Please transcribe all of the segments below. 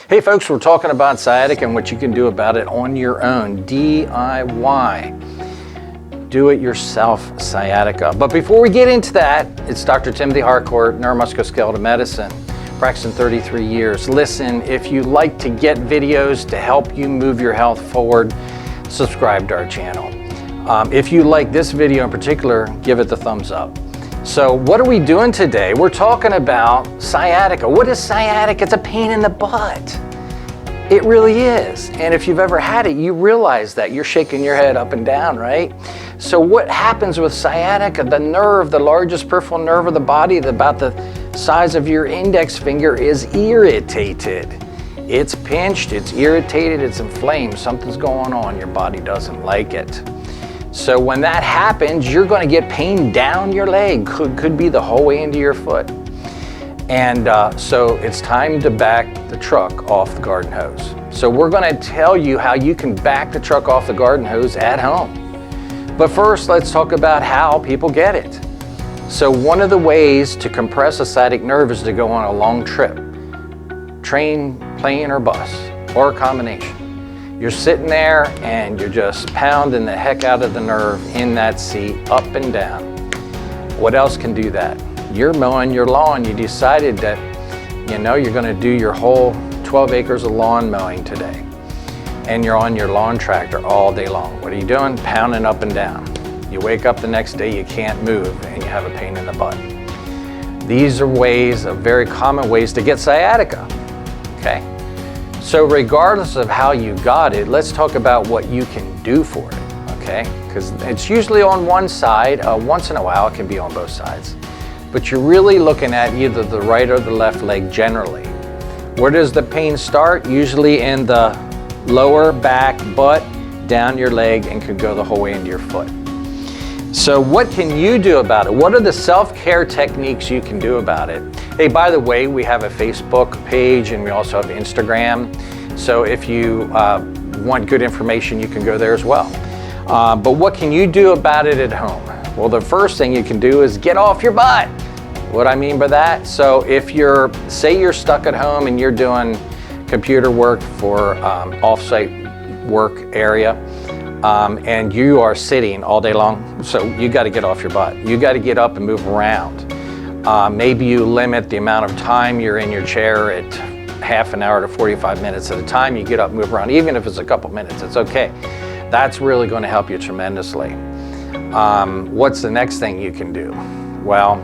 Hey folks, we're talking about sciatica and what you can do about it on your own, DIY. Do it yourself sciatica. But before we get into that, it's Dr. Timothy Harcourt, neuromusculoskeletal medicine, practicing 33 years. Listen, if you like to get videos to help you move your health forward, subscribe to our channel. If you like this video in particular, give it the thumbs up. So what are we doing today? We're talking about sciatica. What is sciatica? It's a pain in the butt. It really is. And if you've ever had it, you realize that. You're shaking your head up and down, right? So what happens with sciatica? The nerve, the largest peripheral nerve of the body, about the size of your index finger, is irritated. It's pinched, it's irritated, it's inflamed. Something's going on. Your body doesn't like it. So when that happens, you're going to get pain down your leg, could be the whole way into your foot. And so it's time to back the truck off the garden hose. So we're going to tell you how you can back the truck off the garden hose at home. But first, let's talk about how people get it. So one of the ways to compress a sciatic nerve is to go on a long trip. Train, plane, or bus, or a combination. You're sitting there and you're just pounding the heck out of the nerve in that seat, up and down. What else can do that? You're mowing your lawn. You decided that, you're going to do your whole 12 acres of lawn mowing today. And you're on your lawn tractor all day long. What are you doing? Pounding up and down. You wake up the next day, you can't move, and you have a pain in the butt. These are very common ways to get sciatica, okay? So regardless of how you got it, let's talk about what you can do for it, okay? Because it's usually on one side. Once in a while, it can be on both sides. But you're really looking at either the right or the left leg generally. Where does the pain start? Usually in the lower back, butt, down your leg, and could go the whole way into your foot. So what can you do about it? What are the self-care techniques you can do about it? Hey, by the way, we have a Facebook page and we also have Instagram. So if you want good information, you can go there as well. But what can you do about it at home? Well, the first thing you can do is get off your butt. What I mean by that? So if say you're stuck at home and you're doing computer work for off-site work area, and you are sitting all day long, so you got to get off your butt. You got to get up and move around. Maybe you limit the amount of time you're in your chair at half an hour to 45 minutes at a time. You get up, move around, even if it's a couple minutes, it's okay. That's really going to help you tremendously. What's the next thing you can do? Well,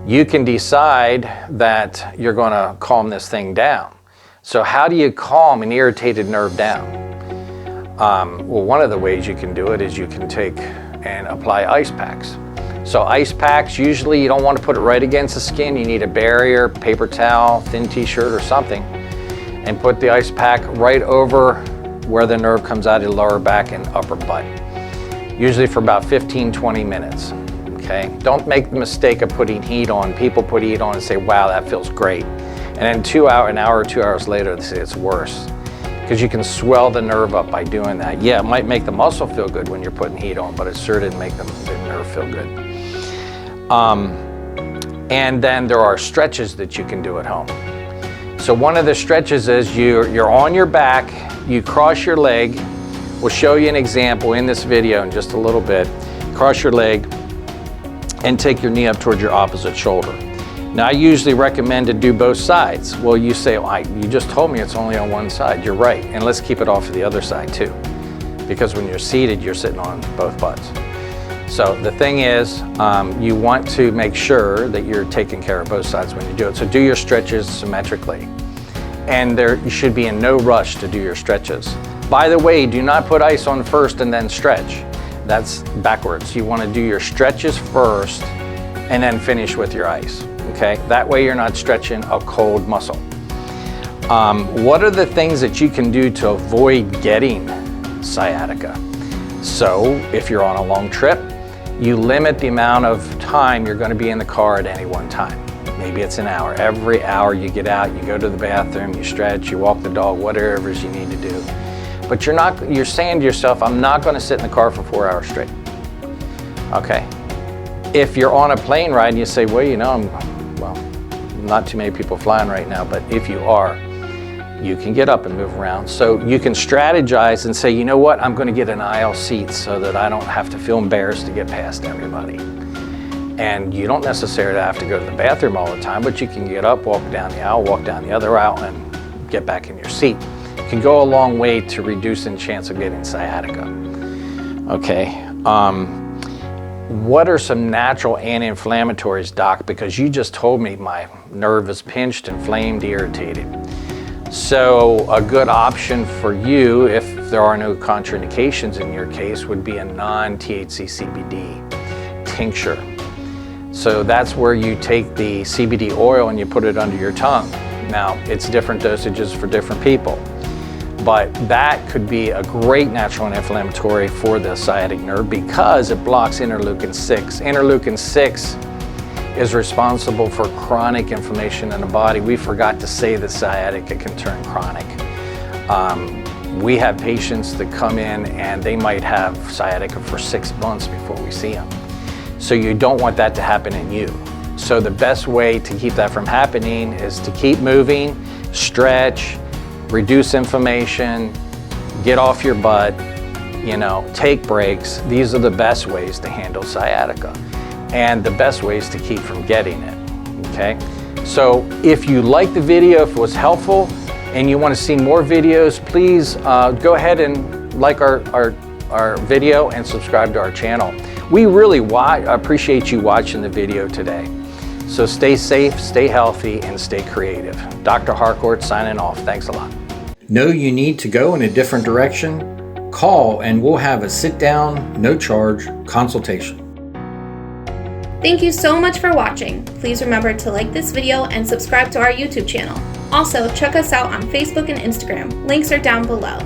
you can decide that you're going to calm this thing down. So how do you calm an irritated nerve down? Well, one of the ways you can do it is you can take and apply ice packs. So ice packs, usually you don't want to put it right against the skin. You need a barrier, paper towel, thin t-shirt or something, and put the ice pack right over where the nerve comes out of the lower back and upper butt. Usually for about 15-20 minutes, okay? Don't make the mistake of putting heat on. People put heat on and say, wow, that feels great. And then an hour or 2 hours later, they say it's worse. Because you can swell the nerve up by doing that. Yeah, it might make the muscle feel good when you're putting heat on, but it sure didn't make the nerve feel good. And then there are stretches that you can do at home. So one of the stretches is you're on your back, you cross your leg. We'll show you an example in this video in just a little bit. Cross your leg and take your knee up towards your opposite shoulder. Now I usually recommend to do both sides. Well, you say, you just told me it's only on one side. You're right, and let's keep it off to the other side too. Because when you're seated, you're sitting on both butts. So the thing is, you want to make sure that you're taking care of both sides when you do it. So do your stretches symmetrically. And you should be in no rush to do your stretches. By the way, do not put ice on first and then stretch. That's backwards. You want to do your stretches first and then finish with your ice. Okay, that way you're not stretching a cold muscle. What are the things that you can do to avoid getting sciatica? So if you're on a long trip, you limit the amount of time you're going to be in the car at any one time. Maybe it's an hour. Every hour you get out, you go to the bathroom, you stretch, you walk the dog, whatever it is you need to do. But you're saying to yourself, I'm not going to sit in the car for 4 hours straight. Okay. If you're on a plane ride and you say, well, not too many people flying right now, but if you are, you can get up and move around. So you can strategize and say, you know what, I'm going to get an aisle seat so that I don't have to feel embarrassed to get past everybody. And you don't necessarily have to go to the bathroom all the time, but you can get up, walk down the aisle, walk down the other aisle, and get back in your seat. It can go a long way to reducing the chance of getting sciatica. Okay. What are some natural anti-inflammatories, Doc? Because you just told me my nerve is pinched, inflamed, irritated. So a good option for you, if there are no contraindications in your case, would be a non-THC CBD tincture. So that's where you take the CBD oil and you put it under your tongue. Now, it's different dosages for different people, but that could be a great natural anti-inflammatory for the sciatic nerve because it blocks interleukin 6. Interleukin 6 is responsible for chronic inflammation in the body. We forgot to say that sciatica can turn chronic. We have patients that come in and they might have sciatica for 6 months before we see them. So you don't want that to happen in you. So the best way to keep that from happening is to keep moving, stretch, reduce inflammation, get off your butt, take breaks. These are the best ways to handle sciatica and the best ways to keep from getting it, okay? So if you liked the video, if it was helpful, and you want to see more videos, please go ahead and like our video and subscribe to our channel. We really appreciate you watching the video today. So stay safe, stay healthy, and stay creative. Dr. Harcourt signing off. Thanks a lot. Know you need to go in a different direction? Call and we'll have a sit-down, no-charge consultation. Thank you so much for watching. Please remember to like this video and subscribe to our YouTube channel. Also, check us out on Facebook and Instagram. Links are down below.